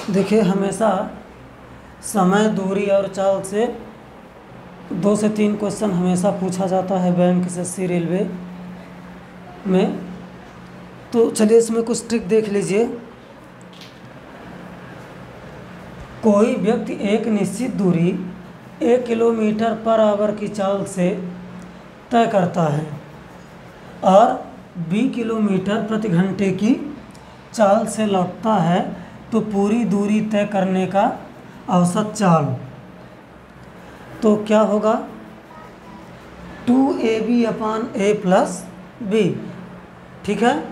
देखिए, हमेशा समय, दूरी और चाल से 2 से 3 क्वेश्चन हमेशा पूछा जाता है बैंक, एसएससी, रेलवे में। तो चलिए इसमें कुछ ट्रिक देख लीजिए। कोई व्यक्ति एक निश्चित दूरी 1 किलोमीटर पर आवर की चाल से तय करता है और 20 किलोमीटर प्रति घंटे की चाल से लौटता है, तो पूरी दूरी तय करने का औसत चाल तो क्या होगा? 2ab/a plus b। ठीक है।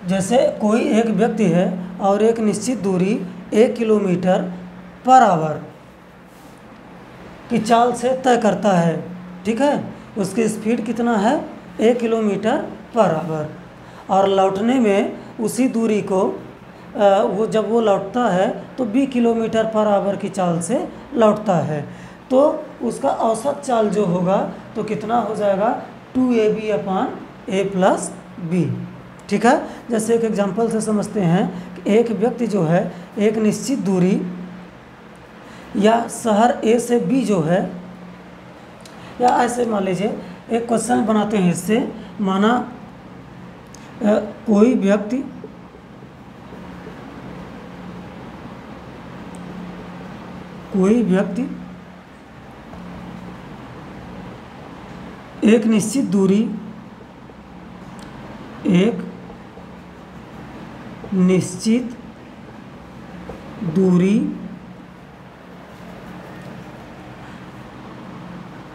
जैसे कोई एक व्यक्ति है और एक निश्चित दूरी 1 किलोमीटर पर आवर की चाल से तय करता है। ठीक है। उसकी स्पीड कितना है? 1 किलोमीटर पर आवर। और लौटने में उसी दूरी को जब वो लौटता है तो 20 किलोमीटर पर आवर की चाल से लौटता है, तो उसका औसत चाल जो होगा तो कितना हो जाएगा? 2ab/a plus b। ठीक है। जैसे एक एग्जांपल से समझते हैं कि एक व्यक्ति जो है एक निश्चित दूरी या शहर A से B जो है, या ऐसे मान लीजिए एक क्वेश्चन बनाते हैं इससे। माना कोई व्यक्ति एक निश्चित दूरी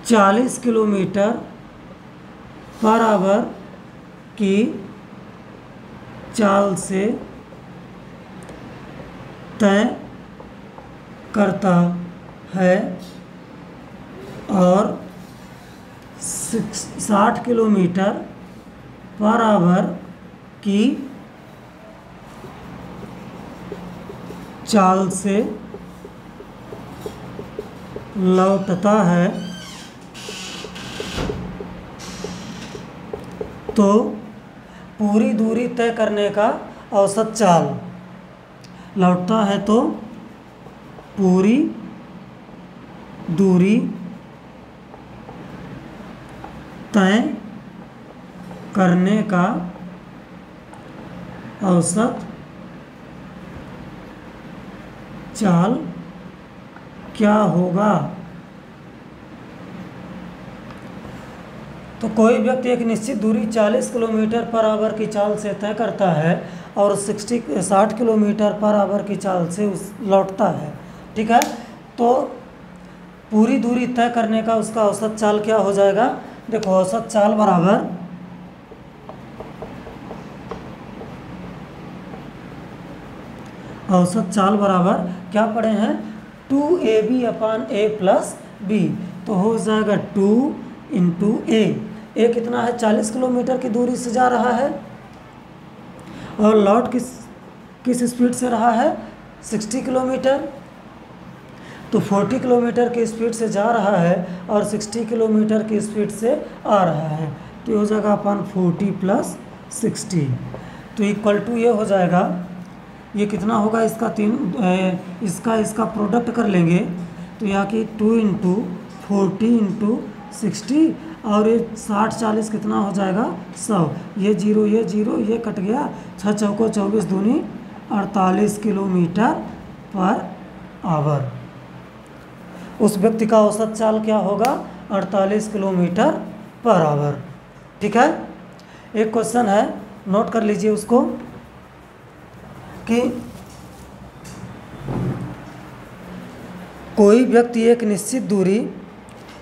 40 किलोमीटर पर आवर की चाल से तय करता है और 60 किलोमीटर पर आवर की चाल से लौटता है, तो पूरी दूरी तय करने का औसत चाल लौटता है तो पूरी दूरी तय करने का औसत चाल क्या होगा? तो कोई व्यक्ति एक निश्चित दूरी 40 किलोमीटर पर आवर की चाल से तय करता है और 60 किलोमीटर पर आवर की चाल से लौटता है। ठीक है। तो पूरी दूरी तय करने का उसका औसत चाल क्या हो जाएगा? देखो, औसत चाल बराबर क्या पढ़े हैं? 2ab/a plus b। तो हो जाएगा 2 इंटू a। कितना है? 40 किलोमीटर की दूरी से जा रहा है और लौट किस स्पीड से रहा है? 60 किलोमीटर। तो 40 किलोमीटर की स्पीड से जा रहा है और 60 किलोमीटर की स्पीड से आ रहा है, तो ये हो जाएगा 40 प्लस 60। तो इक्वल टू ये हो जाएगा, ये कितना होगा? इसका प्रोडक्ट कर लेंगे तो यहाँ की 2 इंटू 40 इंटू 60 और ये 60-40 कितना हो जाएगा? 100। ये जीरो ये कट गया। 6 चौको 24 दूनी 48 किलोमीटर पर आवर। उस व्यक्ति का औसत चाल क्या होगा? 48 किलोमीटर पर आवर। ठीक है। एक क्वेश्चन है, नोट कर लीजिए उसको, कि कोई व्यक्ति एक निश्चित दूरी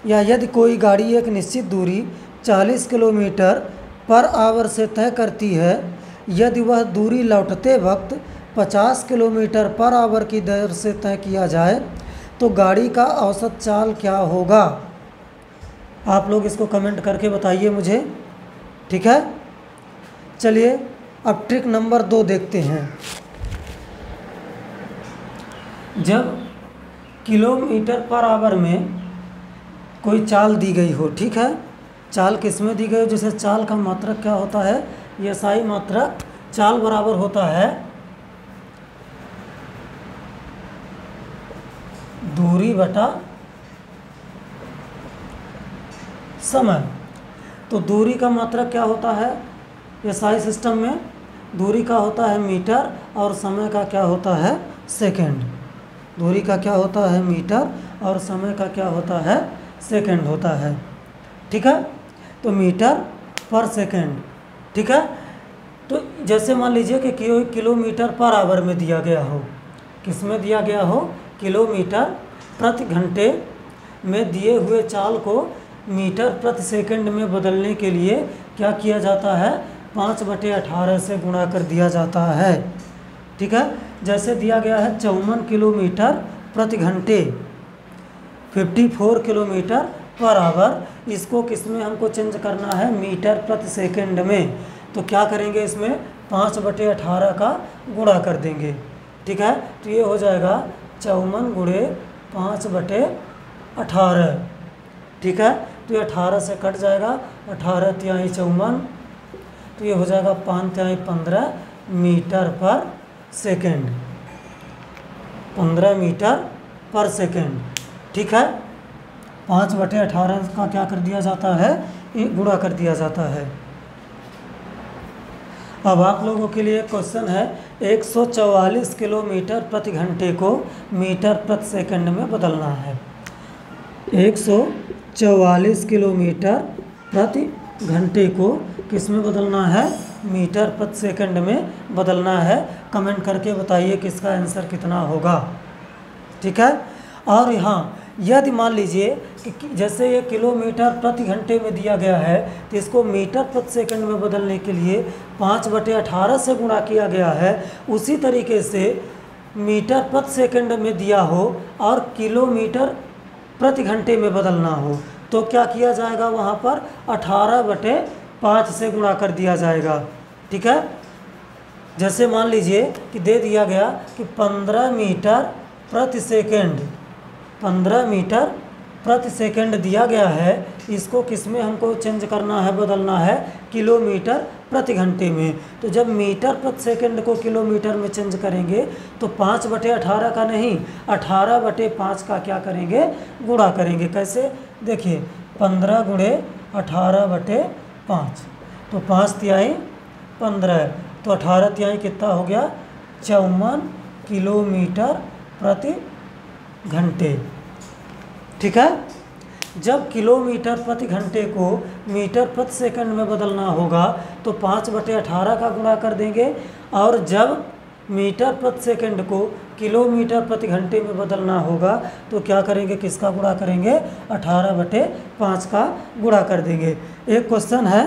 या यदि कोई गाड़ी एक निश्चित दूरी 40 किलोमीटर पर आवर से तय करती है, यदि वह दूरी लौटते वक्त 50 किलोमीटर पर आवर की दर से तय किया जाए, तो गाड़ी का औसत चाल क्या होगा? आप लोग इसको कमेंट करके बताइए मुझे। ठीक है। चलिए अब ट्रिक नंबर 2 देखते हैं। जब किलोमीटर पर आवर में कोई चाल दी गई हो, ठीक है, चाल किस में दी गई हो? जैसे चाल का मात्रक क्या होता है? ये SI मात्रक चाल बराबर होता है दूरी बटा समय। तो दूरी का मात्रक क्या होता है एसआई सिस्टम में? दूरी का होता है मीटर और समय का क्या होता है सेकंड। दूरी का क्या होता है मीटर और समय का क्या होता है सेकंड होता है। ठीक है, तो मीटर पर सेकंड। ठीक है, तो जैसे मान लीजिए कि किलोमीटर पर आवर में दिया गया हो, किस में दिया गया हो, किलोमीटर प्रति घंटे में दिए हुए चाल को मीटर प्रति सेकंड में बदलने के लिए क्या किया जाता है, 5/18 से गुणा कर दिया जाता है। ठीक है, जैसे दिया गया है 54 किलोमीटर प्रति घंटे, 54 किलोमीटर पर आवर, इसको किस में हमको चेंज करना है, मीटर प्रति सेकंड में। तो क्या करेंगे, इसमें 5/18 का गुणा कर देंगे। ठीक है, तो ये हो जाएगा 54 गुणे 5/18। ठीक है, तो ये 18 से कट जाएगा, 18 तिहाई 54, तो ये हो जाएगा 5 तिहाई 15 मीटर पर सेकंड, 15 मीटर पर सेकंड। ठीक है, 5/18 का क्या कर दिया जाता है, गुणा कर दिया जाता है। अब आप लोगों के लिए क्वेश्चन है, 144 किलोमीटर प्रति घंटे को मीटर प्रति सेकंड में बदलना है। 144 किलोमीटर प्रति घंटे को किस में बदलना है, मीटर प्रति सेकंड में बदलना है। कमेंट करके बताइए कि इसका आंसर कितना होगा। ठीक है, और यहाँ यदि मान लीजिए कि जैसे ये किलोमीटर प्रति घंटे में दिया गया है, तो इसको मीटर प्रति सेकंड में बदलने के लिए 5/18 से गुणा किया गया है। उसी तरीके से मीटर प्रति सेकंड में दिया हो और किलोमीटर प्रति घंटे में बदलना हो, तो क्या किया जाएगा, वहाँ पर 18/5 से गुणा कर दिया जाएगा। ठीक है, जैसे मान लीजिए कि दे दिया गया कि 15 मीटर प्रति सेकंड, 15 मीटर प्रति सेकंड दिया गया है, इसको किस में हमको चेंज करना है, बदलना है, किलोमीटर प्रति घंटे में। तो जब मीटर प्रति सेकंड को किलोमीटर में चेंज करेंगे तो 5/18 का नहीं, 18/5 का क्या करेंगे, गुणा करेंगे। कैसे, देखिए 15 गुणे 18/5, तो 5 तिहाई 15, तो 18 तिहाई कितना हो गया, 54 किलोमीटर प्रति घंटे। ठीक है, जब किलोमीटर प्रति घंटे को मीटर प्रति सेकंड में बदलना होगा तो 5/18 का गुणा कर देंगे, और जब मीटर प्रति सेकंड को किलोमीटर प्रति घंटे में बदलना होगा तो क्या करेंगे, किसका गुणा करेंगे, 18/5 का गुणा कर देंगे। एक क्वेश्चन है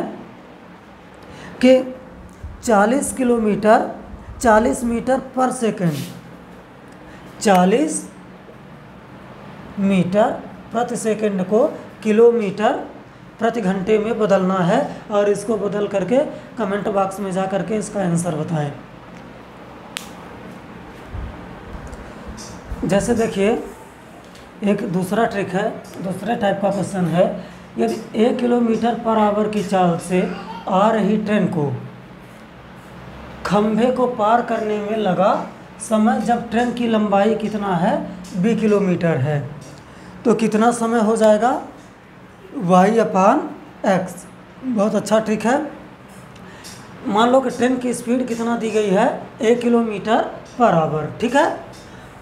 कि 40 किलोमीटर 40 मीटर पर सेकंड, 40 मीटर प्रति सेकंड को किलोमीटर प्रति घंटे में बदलना है, और इसको बदल करके कमेंट बॉक्स में जा करके इसका आंसर बताएं। जैसे देखिए एक दूसरा ट्रिक है, दूसरे टाइप का क्वेश्चन है, यदि 1 किलोमीटर पर आवर की चाल से आ रही ट्रेन को खंभे को पार करने में लगा समय, जब ट्रेन की लंबाई कितना है, 20 किलोमीटर है, तो कितना समय हो जाएगा, y/x। बहुत अच्छा ट्रिक है। मान लो कि ट्रेन की स्पीड कितना दी गई है, 1 किलोमीटर पर आवर। ठीक है,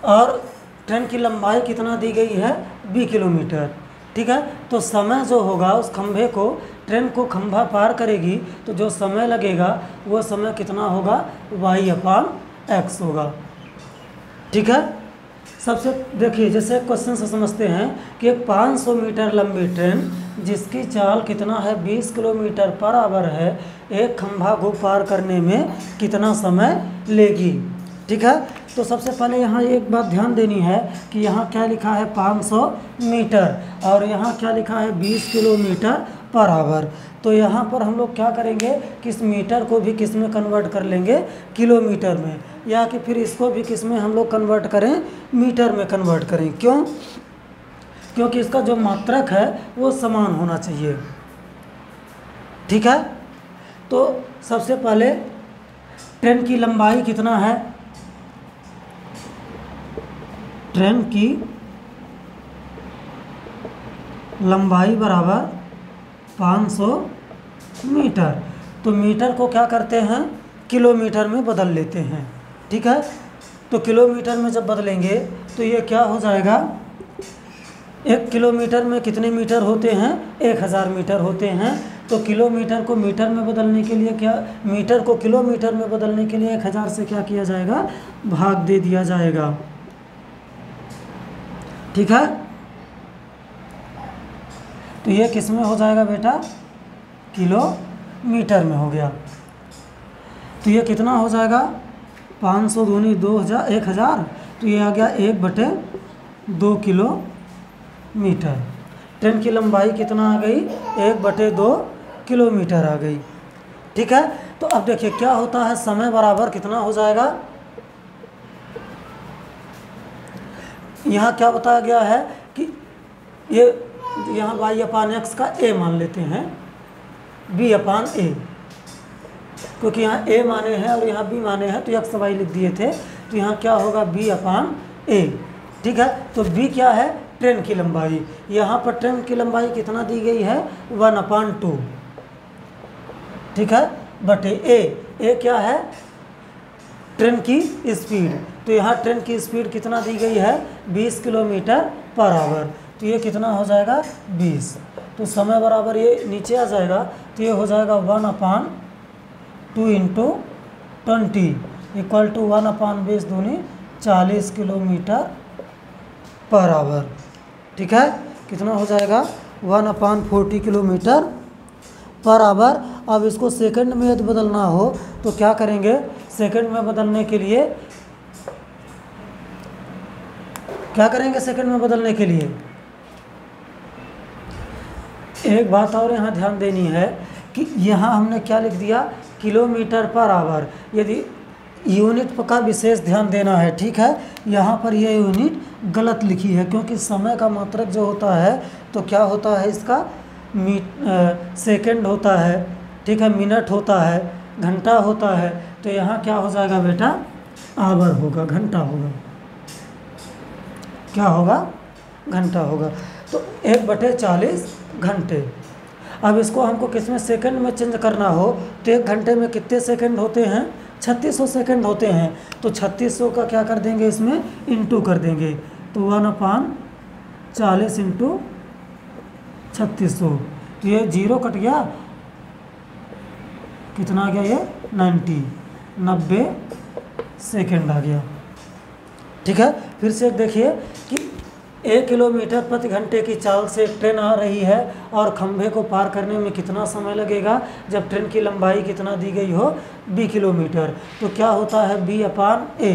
और ट्रेन की लंबाई कितना दी गई है, 20 किलोमीटर। ठीक है, तो समय जो होगा उस खंभे को, ट्रेन को खंभा पार करेगी तो जो समय लगेगा वो समय कितना होगा, y/x होगा। ठीक है, सबसे देखिए जैसे क्वेश्चन से समझते हैं कि एक 500 मीटर लंबी ट्रेन जिसकी चाल कितना है, 20 किलोमीटर पर आवर है, एक खंभा को पार करने में कितना समय लेगी। ठीक है, तो सबसे पहले यहाँ एक बात ध्यान देनी है कि यहाँ क्या लिखा है, 500 मीटर, और यहाँ क्या लिखा है, 20 किलोमीटर पर आवर। तो यहाँ पर हम लोग क्या करेंगे कि इस मीटर को भी किस में कन्वर्ट कर लेंगे, किलोमीटर में, या कि फिर इसको भी किस में हम लोग कन्वर्ट करें, मीटर में कन्वर्ट करें। क्यों, क्योंकि इसका जो मात्रक है वो समान होना चाहिए। ठीक है, तो सबसे पहले ट्रेन की लंबाई कितना है, ट्रेन की लंबाई बराबर 500 मीटर। तो मीटर को क्या करते हैं, किलोमीटर में बदल लेते हैं। ठीक है, तो किलोमीटर में जब बदलेंगे तो ये क्या हो जाएगा, 1 किलोमीटर में कितने मीटर होते हैं, 1000 मीटर होते हैं। तो किलोमीटर को मीटर में बदलने के लिए क्या, मीटर को किलोमीटर में बदलने के लिए 1000 से क्या किया जाएगा, भाग दे दिया जाएगा। ठीक है, तो ये किस में हो जाएगा बेटा, किलोमीटर में हो गया। तो ये कितना हो जाएगा, 500 दूनी 2000, 1000, तो ये आ गया 1/2 किलोमीटर। ट्रेन की लंबाई कितना आ गई, 1/2 किलोमीटर आ गई। ठीक है, तो अब देखिए क्या होता है, समय बराबर कितना हो जाएगा, यहाँ क्या बताया गया है कि ये यहाँ y/x का a मान लेते हैं, b/a, क्योंकि यहाँ a माने हैं और यहाँ b माने हैं, तो x y लिख दिए थे, तो यहाँ क्या होगा b/a। ठीक है, तो b क्या है, ट्रेन की लंबाई। यहाँ पर ट्रेन की लंबाई कितना दी गई है, 1/2। ठीक है, बटे a क्या है, ट्रेन की स्पीड। तो यहाँ ट्रेन की स्पीड कितना दी गई है, 20 किलोमीटर पर आवर। तो ये कितना हो जाएगा, 20। तो समय बराबर ये नीचे आ जाएगा, तो ये हो जाएगा 1/2 × 20 इक्वल टू 1/20 दूनी 40 किलोमीटर पर आवर। ठीक है, कितना हो जाएगा, 1/40 किलोमीटर पर आवर। अब इसको सेकंड में यदि बदलना हो तो क्या करेंगे, सेकंड में बदलने के लिए क्या करेंगे, सेकंड में बदलने के लिए एक बात और यहाँ ध्यान देनी है कि यहाँ हमने क्या लिख दिया, किलोमीटर पर आवर। यदि यूनिट का विशेष ध्यान देना है। ठीक है, यहाँ पर ये यूनिट गलत लिखी है, क्योंकि समय का मात्रक जो होता है तो क्या होता है, इसका सेकंड होता है। ठीक है, मिनट होता है, घंटा होता है। तो यहाँ क्या हो जाएगा बेटा, आवर होगा, घंटा होगा। क्या होगा, घंटा होगा। तो 1/40 घंटे। अब इसको हमको किस में, सेकंड में चेंज करना हो तो 1 घंटे में कितने सेकंड होते हैं, 3600 सेकंड होते हैं। तो 3600 का क्या कर देंगे, इसमें इंटू कर देंगे। तो 1/40 × 3600, तो ये 0 कट गया, कितना आ गया, ये 90 सेकंड आ गया। ठीक है, फिर से देखिए कि 1 किलोमीटर प्रति घंटे की चाल से ट्रेन आ रही है और खंभे को पार करने में कितना समय लगेगा, जब ट्रेन की लंबाई कितना दी गई हो, b किलोमीटर। तो क्या होता है, b/a।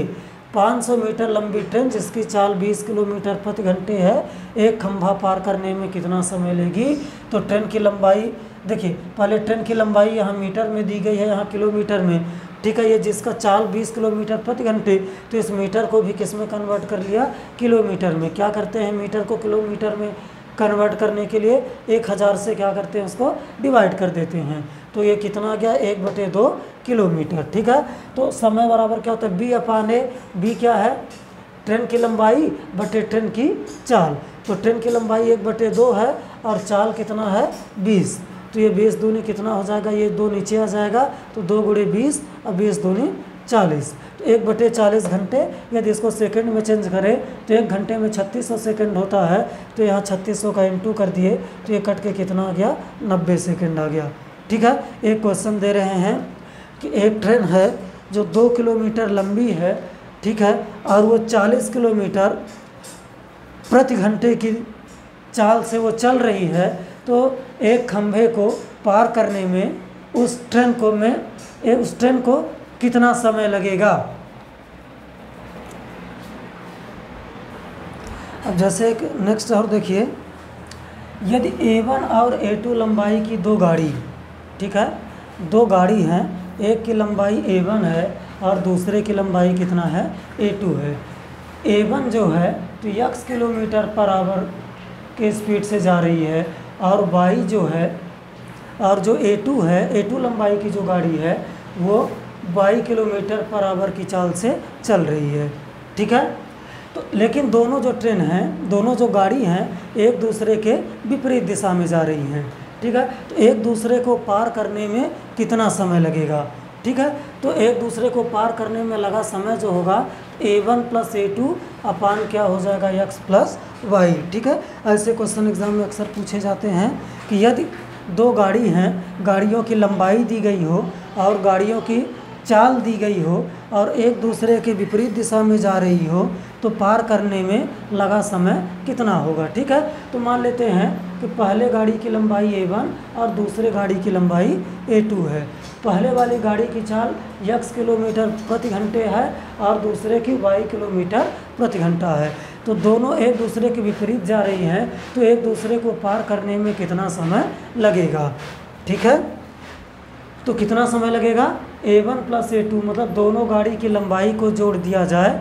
500 मीटर लंबी ट्रेन जिसकी चाल 20 किलोमीटर प्रति घंटे है, एक खंभा पार करने में कितना समय लेगी। तो ट्रेन की लंबाई देखिए, पहले ट्रेन की लंबाई यहाँ मीटर में दी गई है, यहाँ किलोमीटर में। ठीक है, ये जिसका चाल 20 किलोमीटर प्रति घंटे, तो इस मीटर को भी किस में कन्वर्ट कर लिया, किलोमीटर में। क्या करते हैं, मीटर को किलोमीटर में कन्वर्ट करने के लिए 1000 से क्या करते हैं, उसको डिवाइड कर देते हैं। तो ये कितना गया, 1/2 किलोमीटर। ठीक है, तो समय बराबर क्या होता है, b/a। b क्या है, ट्रेन की लंबाई बटे ट्रेन की चाल। तो ट्रेन की लंबाई 1/2 है और चाल कितना है, 20। तो ये 20 दूनी कितना हो जाएगा, ये 2 नीचे आ जाएगा, तो 2 × 20 और 20 दूनी 40। तो 1/40 घंटे। यदि इसको सेकंड में चेंज करें तो 1 घंटे में 3600 सेकंड होता है। तो यहाँ 3600 का इंटू कर दिए, तो ये कट के कितना आ गया, 90 सेकंड आ गया। ठीक है, एक क्वेश्चन दे रहे हैं कि एक ट्रेन है जो 2 किलोमीटर लंबी है। ठीक है, और वो 40 किलोमीटर प्रति घंटे की चाल से वो चल रही है। तो एक खंभे को पार करने में उस ट्रेन को कितना समय लगेगा। अब जैसे एक नेक्स्ट और देखिए, यदि A1 और A2 लंबाई की 2 गाड़ी, ठीक है, 2 गाड़ी हैं, एक की लंबाई A1 है और दूसरे की लंबाई कितना है, A2 है। A1 जो है तो x किलोमीटर पर आवर के स्पीड से जा रही है, और y जो है, और जो A2 है, A2 लंबाई की जो गाड़ी है वो y किलोमीटर पर आवर की चाल से चल रही है। ठीक है, तो लेकिन दोनों जो ट्रेन हैं, दोनों जो गाड़ी हैं, एक दूसरे के विपरीत दिशा में जा रही हैं। ठीक है, तो एक दूसरे को पार करने में कितना समय लगेगा? ठीक है, तो एक दूसरे को पार करने में लगा समय जो होगा a1 + a2 अपान क्या हो जाएगा x + y। ठीक है, ऐसे क्वेश्चन एग्जाम में अक्सर पूछे जाते हैं कि यदि दो गाड़ी हैं, गाड़ियों की लंबाई दी गई हो और गाड़ियों की चाल दी गई हो और एक दूसरे के विपरीत दिशा में जा रही हो, तो पार करने में लगा समय कितना होगा? ठीक है, तो मान लेते हैं कि पहले गाड़ी की लंबाई a1 और दूसरे गाड़ी की लंबाई a2 है। पहले वाली गाड़ी की चाल x किलोमीटर प्रति घंटे है और दूसरे की y किलोमीटर प्रति घंटा है। तो दोनों एक दूसरे के विपरीत जा रही हैं, तो एक दूसरे को पार करने में कितना समय लगेगा? ठीक है, तो कितना समय लगेगा? a1 + a2 मतलब दोनों गाड़ी की लंबाई को जोड़ दिया जाए,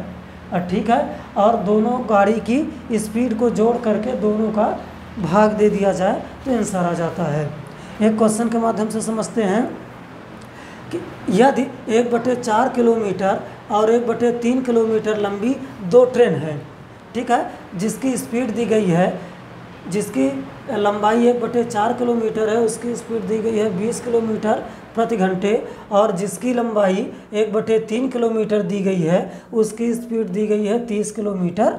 ठीक है, और दोनों गाड़ी की स्पीड को जोड़ करके दोनों का भाग दे दिया जाए तो आंसर आ जाता है। एक क्वेश्चन के माध्यम से समझते हैं कि यदि 1/4 किलोमीटर और 1/3 किलोमीटर लंबी दो ट्रेन है, ठीक है, जिसकी स्पीड दी गई है, जिसकी लंबाई 1/4 किलोमीटर है, उसकी स्पीड दी गई है 20 किलोमीटर प्रति घंटे, और जिसकी लंबाई 1/3 किलोमीटर दी गई है, उसकी स्पीड दी गई है 30 किलोमीटर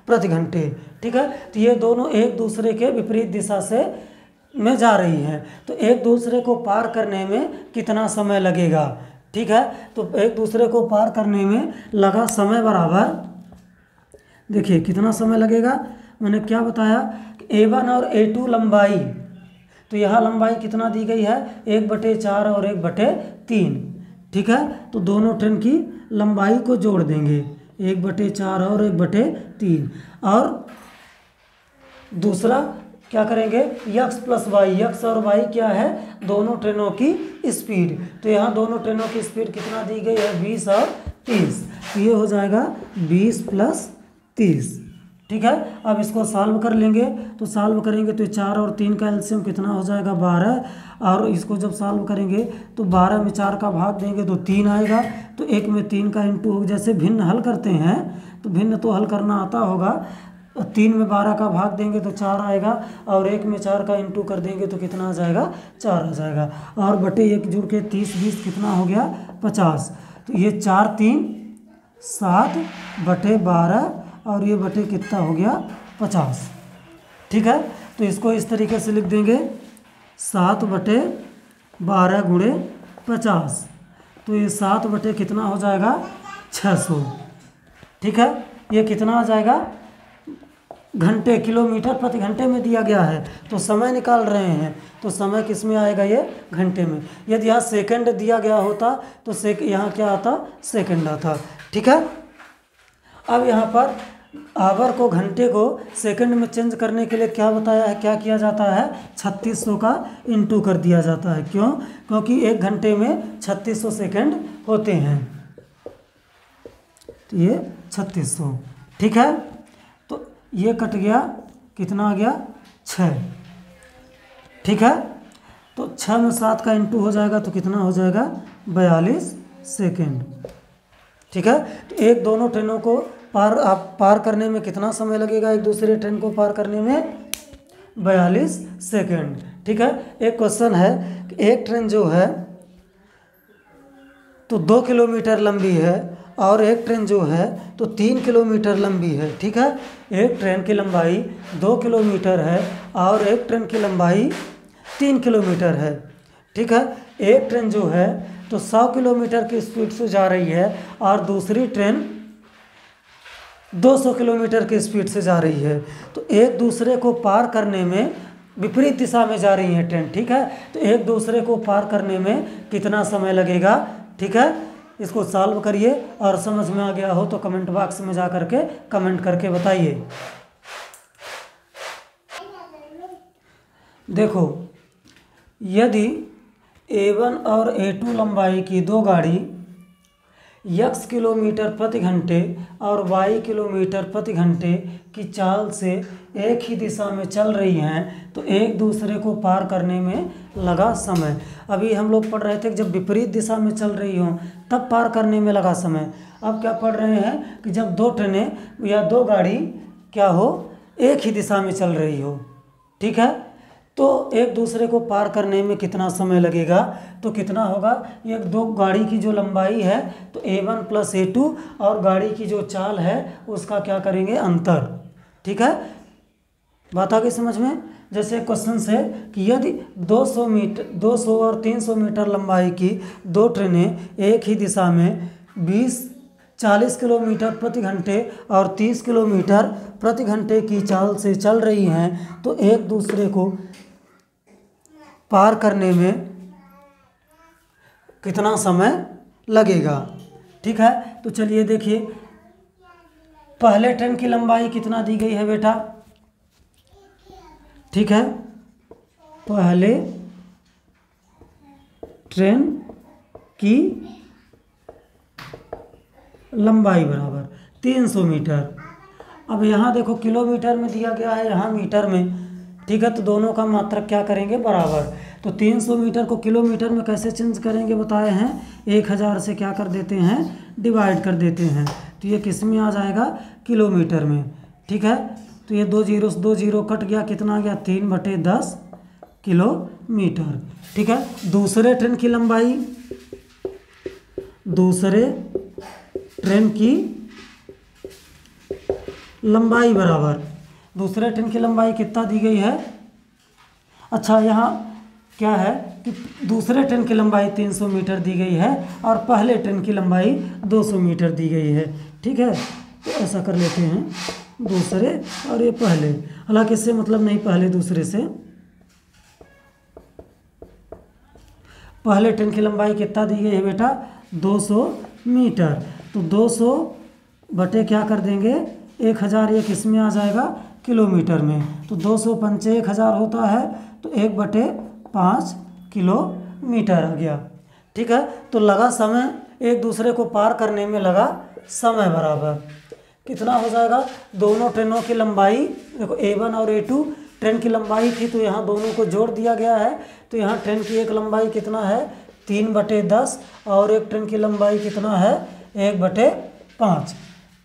प्रति घंटे। ठीक है, तो ये दोनों एक दूसरे के विपरीत दिशा से में जा रही हैं, तो एक दूसरे को पार करने में कितना समय लगेगा? ठीक है, तो एक दूसरे को पार करने में लगा समय बराबर, देखिए कितना समय लगेगा, मैंने क्या बताया कि a1 और a2 लंबाई, तो यहाँ लंबाई कितना दी गई है? 1/4 और 1/3। ठीक है, तो दोनों ट्रेन की लंबाई को जोड़ देंगे, 1/4 और 1/3, और दूसरा क्या करेंगे? x + y, x और y क्या है? दोनों ट्रेनों की स्पीड। तो यहाँ दोनों ट्रेनों की स्पीड कितना दी गई है? 20 और 30, तो ये हो जाएगा 20 + 30। ठीक है, अब इसको सॉल्व कर लेंगे, तो सॉल्व करेंगे तो 4 और 3 का एलसीएम कितना हो जाएगा? 12, और इसको जब सॉल्व करेंगे तो 12 में 4 का भाग देंगे तो 3 आएगा, तो 1 में 3 का इंटू हो, जैसे भिन्न हल करते हैं तो भिन्न तो हल करना आता होगा, 3 में 12 का भाग देंगे तो 4 आएगा, और 1 में 4 का इंटू कर देंगे तो कितना आ जाएगा? 4 आ जाएगा, और बटे 1 जुड़ के 30 20 कितना हो गया? 50। तो ये 4 3 7/12 और ये बटे कितना हो गया? 50। ठीक है, तो इसको इस तरीके से लिख देंगे 7/12 × 50, तो ये 7 बटे कितना हो जाएगा? 600। ठीक है, ये कितना आ जाएगा? घंटे, किलोमीटर प्रति घंटे में दिया गया है, तो समय निकाल रहे हैं, तो समय किस में आएगा? ये घंटे में। यदि यहाँ सेकंड दिया गया होता तो यहाँ क्या आता? सेकंड आता। ठीक है, अब यहाँ पर आवर को, घंटे को सेकंड में चेंज करने के लिए क्या बताया है, क्या किया जाता है? 3600 का इंटू कर दिया जाता है। क्यों? क्योंकि 1 घंटे में 3600 सेकंड होते हैं, तो ये 3600। ठीक है, तो ये कट गया, कितना आ गया? 6। ठीक है, तो 6 में 7 का इंटू हो जाएगा तो कितना हो जाएगा? 42 सेकंड। ठीक है, तो एक दोनों ट्रेनों को पार करने में कितना समय लगेगा? एक दूसरे ट्रेन को पार करने में 42 सेकंड। ठीक है, एक क्वेश्चन है कि एक ट्रेन जो है तो 2 किलोमीटर लंबी है और एक ट्रेन जो है तो 3 किलोमीटर लंबी है। ठीक है, एक ट्रेन की लंबाई 2 किलोमीटर है और एक ट्रेन की लंबाई 3 किलोमीटर है। ठीक है, एक ट्रेन जो है तो 100 किलोमीटर की स्पीड से जा रही है और दूसरी ट्रेन 200 किलोमीटर की स्पीड से जा रही है, तो एक दूसरे को पार करने में विपरीत दिशा में जा रही है ट्रेन। ठीक है, तो एक दूसरे को पार करने में कितना समय लगेगा? ठीक है, इसको सॉल्व करिए और समझ में आ गया हो तो कमेंट बॉक्स में जा करके कमेंट करके बताइए। देखो, यदि a1 और a2 लंबाई की दो गाड़ी x किलोमीटर प्रति घंटे और y किलोमीटर प्रति घंटे की चाल से एक ही दिशा में चल रही हैं तो एक दूसरे को पार करने में लगा समय। अभी हम लोग पढ़ रहे थे कि जब विपरीत दिशा में चल रही हो तब पार करने में लगा समय। अब क्या पढ़ रहे हैं कि जब दो ट्रेनें या दो गाड़ी क्या हो, एक ही दिशा में चल रही हो, ठीक है, तो एक दूसरे को पार करने में कितना समय लगेगा, तो कितना होगा, ये दो गाड़ी की जो लंबाई है तो a1 प्लस a2 और गाड़ी की जो चाल है उसका क्या करेंगे, अंतर। ठीक है, बात आ गई समझ में। जैसे क्वेश्चन से कि यदि 200 और 300 मीटर लंबाई की दो ट्रेनें एक ही दिशा में 40 किलोमीटर प्रति घंटे और 30 किलोमीटर प्रति घंटे की चाल से चल रही हैं तो एक दूसरे को पार करने में कितना समय लगेगा। ठीक है, तो चलिए देखिए, पहले ट्रेन की लंबाई कितना दी गई है बेटा। ठीक है, पहले ट्रेन की लंबाई बराबर 300 मीटर। अब यहाँ देखो किलोमीटर में दिया गया है, यहाँ मीटर में। ठीक है, तो दोनों का मात्रक क्या करेंगे, बराबर। तो 300 मीटर को किलोमीटर में कैसे चेंज करेंगे बताए हैं, 1000 से क्या कर देते हैं, डिवाइड कर देते हैं, तो ये किस में आ जाएगा, किलोमीटर में। ठीक है, तो ये 2 जीरो कट गया, कितना आ गया, 3/10 किलोमीटर। ठीक है, दूसरे ट्रेन की लंबाई, दूसरे ट्रेन की लंबाई बराबर, दूसरे ट्रेन की लंबाई कितना दी गई है। अच्छा, यहाँ क्या है कि दूसरे ट्रेन की लंबाई 300 मीटर दी गई है और पहले ट्रेन की लंबाई 200 मीटर दी गई है। ठीक है, तो ऐसा कर लेते हैं, दूसरे और ये पहले, हालांकि इससे मतलब नहीं पहले दूसरे से। पहले ट्रेन की लंबाई कितना दी गई है बेटा, 200 मीटर। तो 200 बटे क्या कर देंगे, 1000, ये किस में आ जाएगा, किलोमीटर में। तो 200 पंचे 1000 होता है, तो 1/5 किलोमीटर आ गया। ठीक है, तो लगा समय, एक दूसरे को पार करने में लगा समय बराबर कितना हो जाएगा, दोनों ट्रेनों की लंबाई देखो, a1 और a2 ट्रेन की लंबाई थी, तो यहाँ दोनों को जोड़ दिया गया है, तो यहाँ ट्रेन की एक लंबाई कितना है, 3/10 और एक ट्रेन की लंबाई कितना है, 1/5।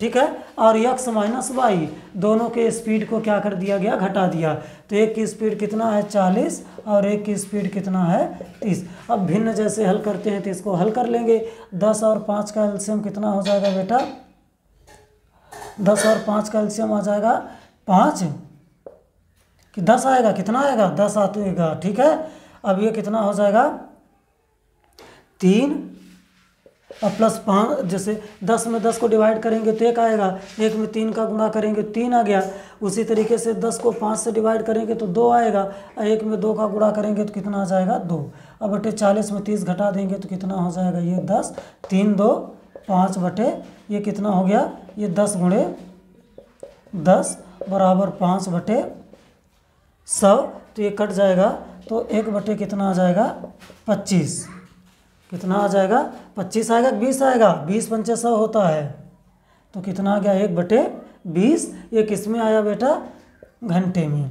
ठीक है, और x माइनस वाई, दोनों के स्पीड को क्या कर दिया गया, घटा दिया। तो एक की स्पीड कितना है, 40 और एक की स्पीड कितना है, 30। अब भिन्न जैसे हल करते हैं तो इसको हल कर लेंगे। 10 और 5 का एलसीएम कितना हो जाएगा बेटा, 10 और 5 का एलसीएम आ जाएगा 5 कि 10 आएगा, कितना आएगा, 10 आएगा। ठीक है, अब ये कितना हो जाएगा, 3 और प्लस 5, जैसे 10 में 10 को डिवाइड करेंगे तो 1 आएगा, 1 में 3 का गुणा करेंगे 3 आ गया। उसी तरीके से 10 को 5 से डिवाइड करेंगे तो 2 आएगा, 1 में 2 का गुणा करेंगे तो कितना आ जाएगा, 2। अब बटे 40 में 30 घटा देंगे तो कितना हो जाएगा, ये 10, 3 2 5 बटे ये कितना हो गया, ये 10 गुणे 10 बराबर 5/100। तो ये कट जाएगा, तो 1 बटे कितना आ जाएगा, 25। कितना आ जाएगा, 25 आएगा, 20 आएगा, 20 पंचे 100 होता है, तो कितना आ गया, 1/20। ये किस में आया बेटा, घंटे में।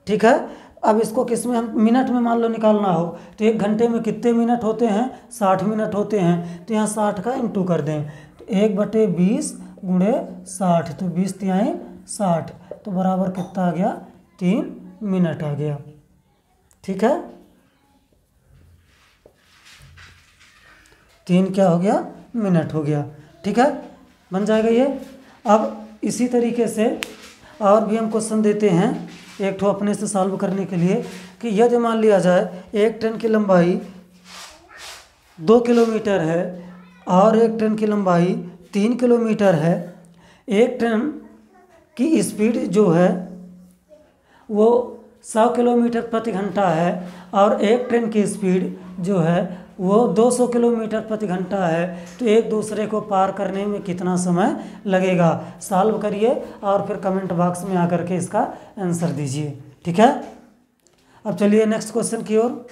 ठीक है, अब इसको किस में, हम मिनट में मान लो निकालना हो तो 1 घंटे में कितने मिनट होते हैं, 60 मिनट होते हैं। तो यहाँ 60 का इंटू कर दें, तो 1/20 गुणे 60, तो 20 तिहाई 60, तो बराबर कितना आ गया, 3 मिनट आ गया। ठीक है, 3 क्या हो गया, मिनट हो गया। ठीक है, बन जाएगा ये। अब इसी तरीके से और भी हम क्वेश्चन देते हैं एक ठो अपने से सॉल्व करने के लिए, कि यदि मान लिया जाए एक ट्रेन की लंबाई 2 किलोमीटर है और एक ट्रेन की लंबाई 3 किलोमीटर है। एक ट्रेन की स्पीड जो है वो 100 किलोमीटर प्रति घंटा है और एक ट्रेन की स्पीड जो है वो 200 किलोमीटर प्रति घंटा है। तो एक दूसरे को पार करने में कितना समय लगेगा, सॉल्व करिए और फिर कमेंट बॉक्स में आकर के इसका आंसर दीजिए। ठीक है, अब चलिए नेक्स्ट क्वेश्चन की ओर।